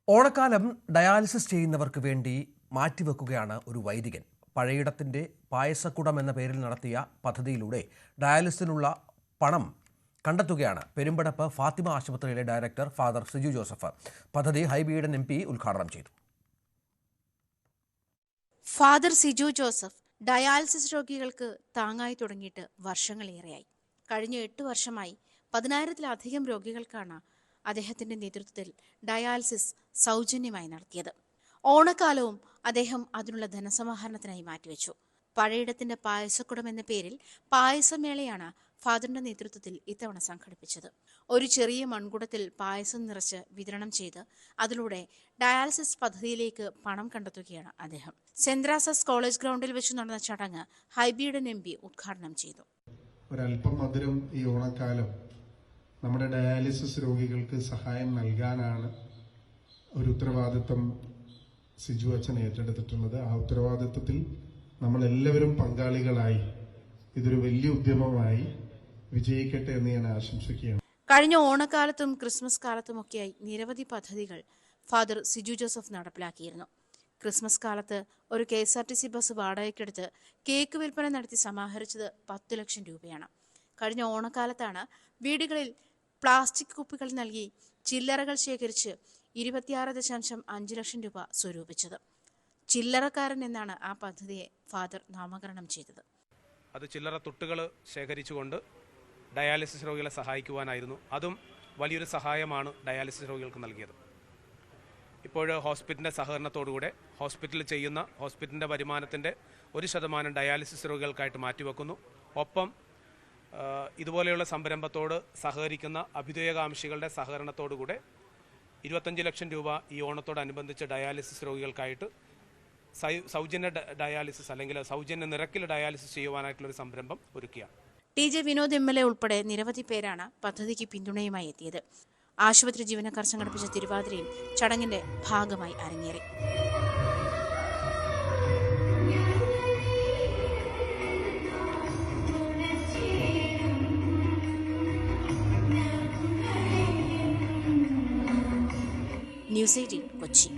ഓണക്കാലം ഡയാലിസിസ് ചെയ്യുന്നവർക്ക് വേണ്ടി മാറ്റിവെക്കുകയാണ് ഒരു വൈദികൻ. പഴയിടത്തിൻ്റെ പായസക്കുടം എന്ന പേരിൽ നടത്തിയ പദ്ധതിയിലൂടെ ഡയാലിസിസിനുള്ള പണം കണ്ടെത്തുകയാണ് പെരുമ്പടപ്പ് ഫാത്തിമ ആശുപത്രിയിലെ ഡയറക്ടർ ഫാദർ സിജു ജോസഫ്. പദ്ധതി ഹൈബീഡൻ MP ഉദ്ഘാടനം ചെയ്തു. ഫാദർ സിജു ജോസഫ് ഡയാലിസിസ് രോഗികൾക്ക് താങ്ങായി തുടങ്ങിയിട്ട് വർഷങ്ങളേറെയായി. കഴിഞ്ഞ 8 വർഷമായി 10,000-ത്തിലധികം രോഗികൾക്കാണ് അദ്ദേഹത്തിന്റെ നേതൃത്വത്തിൽ ഡയാലിസിസ് സൗജന്യമായി നടത്തിയത്. ഓണക്കാലവും അദ്ദേഹം അതിനുള്ള ധനസമാഹരണത്തിനായി മാറ്റിവെച്ചു. പഴയിടത്തിന്റെ പായസക്കുടം എന്ന പേരിൽ പായസമേളയാണ് ഫാദറിന്റെ നേതൃത്വത്തിൽ ഇത്തവണ സംഘടിപ്പിച്ചത്. ഒരു ചെറിയ മൺകുടത്തിൽ പായസം നിറച്ച് വിതരണം ചെയ്ത് അതിലൂടെ ഡയാലിസിസ് പദ്ധതിയിലേക്ക് പണം കണ്ടെത്തുകയാണ് അദ്ദേഹം. സെന്റ് ത്രാസസ് കോളേജ് ഗ്രൗണ്ടിൽ വെച്ച് നടന്ന ചടങ്ങ് ഹൈബീഡൻ MP ഉദ്ഘാടനം ചെയ്തു. ഒരല്പം മധുരം ഈ ഓണക്കാലം നമ്മുടെ ഡയാലിസിസ് രോഗികൾക്ക് സഹായം നൽകാനാണ് ഒരു ഉത്തരവാദിത്വം സിജു അച്ഛൻ ഏറ്റെടുത്തിട്ടുള്ളത്. ആ ഉത്തരവാദിത്വത്തിൽ നമ്മളെല്ലാവരും പങ്കാളികളായി ഇതൊരു വലിയ ഉദ്യമമായി വിജയിക്കട്ടെ എന്ന് ഞാൻ ആശംസിക്കുകയാണ്. കഴിഞ്ഞ ഓണക്കാലത്തും ക്രിസ്മസ് കാലത്തുമൊക്കെയായി നിരവധി പദ്ധതികൾ ഫാദർ സിജു ജോസഫ് നടപ്പിലാക്കിയിരുന്നു. ക്രിസ്മസ് കാലത്ത് ഒരു KSRTC ബസ് വാടകയ്ക്കെടുത്ത് കേക്ക് വിൽപ്പന നടത്തി സമാഹരിച്ചത് 10 ലക്ഷം രൂപയാണ്. കഴിഞ്ഞ ഓണക്കാലത്താണ് വീടുകളിൽ പ്ലാസ്റ്റിക് കുപ്പികൾ നൽകി ചില്ലറകൾ ശേഖരിച്ച് 26.5 ലക്ഷം രൂപ സ്വരൂപിച്ചത്. ചില്ലറക്കാരൻ എന്നാണ് ആ പദ്ധതിയെ ഫാദർ നാമകരണം ചെയ്തത്. അത് ചില്ലറ തുട്ടുകൾ ശേഖരിച്ചുകൊണ്ട് ഡയാലിസിസ് രോഗികളെ സഹായിക്കുവാനായിരുന്നു. അതും വലിയൊരു സഹായമാണ് ഡയാലിസിസ് രോഗികൾക്ക് നൽകിയത്. ഇപ്പോൾ ഹോസ്പിറ്റലിൻ്റെ സഹകരണത്തോടുകൂടെ ഹോസ്പിറ്റലിൽ ചെയ്യുന്ന ഹോസ്പിറ്റലിൻ്റെ വരുമാനത്തിൻ്റെ 1% ഡയാലിസിസ് രോഗികൾക്കായിട്ട് മാറ്റിവെക്കുന്നു. ഒപ്പം ഇതുപോലെയുള്ള സംരംഭത്തോട് സഹകരിക്കുന്ന അഭ്യുദയകാംക്ഷികളുടെ സഹകരണത്തോടുകൂടെ 25 ലക്ഷം രൂപ ഈ ഓണത്തോടനുബന്ധിച്ച് ഡയാലിസിസ് രോഗികൾക്കായിട്ട് സൗജന്യ ഡയാലിസിസ് അല്ലെങ്കിൽ സൗജന്യ നിരക്കിൽ ഡയാലിസിസ് ചെയ്യുവാനായിട്ടുള്ളൊരു സംരംഭം ഒരുക്കുകയാണ്. TJ വിനോദ് MLA ഉൾപ്പെടെ നിരവധി പേരാണ് പദ്ധതിക്ക് പിന്തുണയുമായി എത്തിയത്. ആശുപത്രി ജീവനക്കാർ സംഘടിപ്പിച്ച തിരുവാതിരയും ചടങ്ങിന്റെ ഭാഗമായി അരങ്ങേറി. ന്യൂസ് 18 കൊച്ചി.